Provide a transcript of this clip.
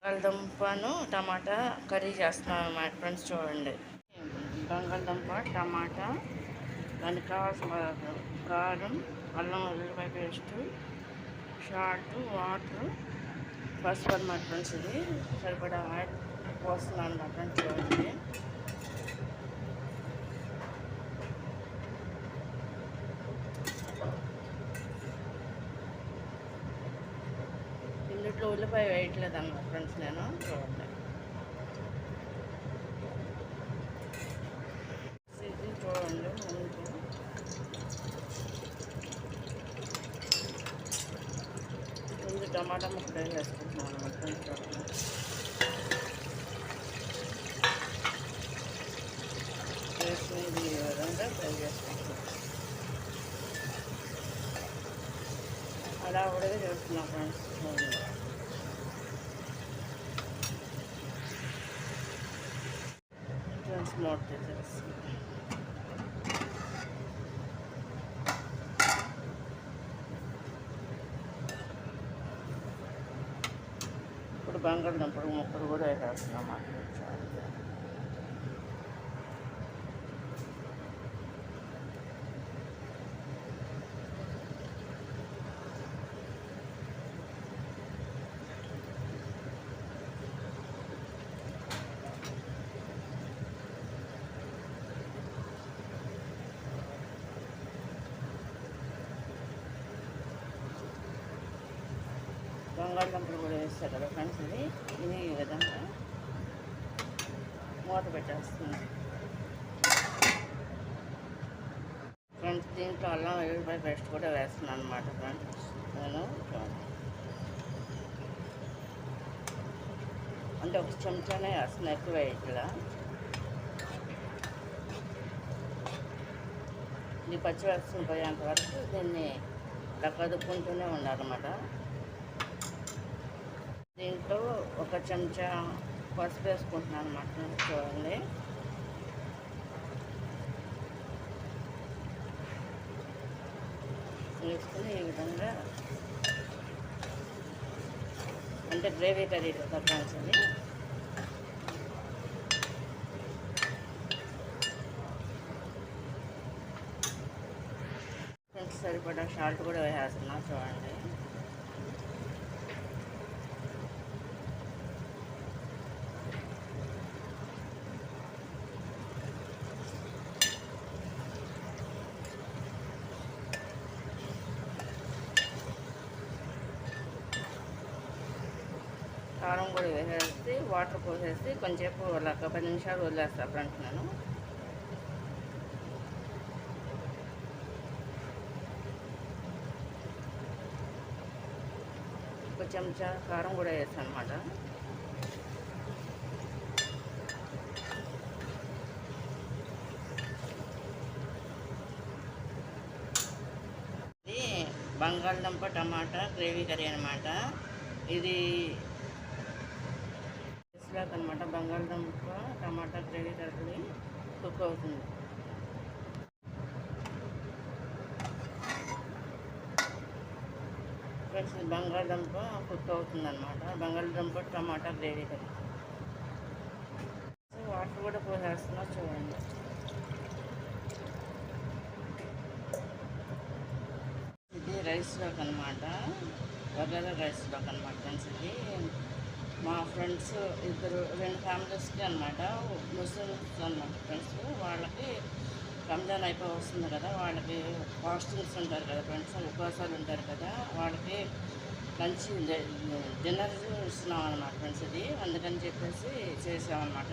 బంగాళదుంపను టమాటా curry చేస్తున్నాను అన్నమాట friends. చూడండి, బంగాళదుంప టమాటా, దానికి కావాల్సిన కారం, అల్లం వెల్లుల్లిపాయ పేస్టు, సాల్ట్, వాటర్, పసుపు అన్నమాట ఫ్రెండ్స్. ఇది సరిపడా ఆయిల్ పోస్తున్నాను అన్నమాట ఫ్రెండ్స్. చూడండి, ఇందులో ఉల్లిపాయ వేయట్లేదు అన్నమాట ఫ్రెండ్స్ నేను. చూడండి, ఇది చూడండి. ముందు టమాటా ముక్కలు వేసుకుంటున్నాను అన్నమాట ఫ్రెండ్స్. చూడండి, వేసి ఈ విధంగా ఫ్రై చేసుకుంటున్నాను. అలా ఉడగా చేస్తున్నాం ఫ్రెండ్స్. చూడండి, మూత తీసేసి ఇప్పుడు బంగాళదుంపలు ముక్కలు కూడా వేసేస్తున్నాం అన్నమాట. బంగాళదుంపలు కూడా వేస్తారు కదా ఫ్రెండ్స్. ఇది ఈ విధంగా మూత పెట్టేస్తుంది ఫ్రెండ్స్. దీంట్లో అల్లం వెల్లుల్లిపాయ పేస్ట్ కూడా వేస్తున్నాను అన్నమాట ఫ్రెండ్స్ నేను. అంటే ఒక చెంచానే వేస్తున్నాను, ఎక్కువ ఇట్లా. ఇది పచ్చివాసన పోయేంత వరకు దీన్ని ఇలా కదుపుకుంటూనే ఉండాలన్నమాట. దీంట్లో ఒక చెంచా పసుపు వేసుకుంటున్నాను అన్నమాట. చూడండి, వేసుకుని ఈ విధంగా, అంటే గ్రేవీ కర్రీ కదా ఫ్రెండ్స్. అది ఫ్రెండ్స్ సరిపడా సాల్ట్ కూడా వేసేస్తున్నా. చూడండి, కారం కూడా వేసేసి వాటర్ పోసేసి కొంచెంసేపు అలా 10 నిమిషాలు వదిలేస్తాను ఫ్రెండ్స్ నేను. ఒక చెంచా కారం కూడా వేస్తాను అన్నమాట. ఇది బంగాళదుంప టమాటా గ్రేవీ కర్రీ అనమాట. ఇది అనమాట. బంగాళదుంప టమాటా గ్రేవీ కర్రీ కుక్ అవుతుంది. ఫ్రెండ్స్, బంగాళదుంప కుక్ అవుతుంది అనమాట. బంగాళదుంప టమాటా గ్రేవీ కర్రీ. వాటర్ కూడా పోసేస్తున్నా. చూడండి, ఇది రైస్లోకి అనమాట, బగారా రైస్లోకి అనమాట ఫ్రెండ్స్. ఇది మా ఫ్రెండ్స్ 2 ఫ్యామిలీస్కి అనమాట, ముస్లిమ్స్ అనమాట ఫ్రెండ్స్. వాళ్ళకి రంజాన్ అయిపోయి వస్తుంది కదా, వాళ్ళకి ఫాస్టింగ్స్ ఉంటారు కదా ఫ్రెండ్స్, ఉపవాసాలు ఉంటారు కదా, వాళ్ళకి లంచ్ డిన్నర్ ఇస్తున్నాం అనమాట ఫ్రెండ్స్. ఇది అందుకని చెప్పేసి చేసామన్నమాట.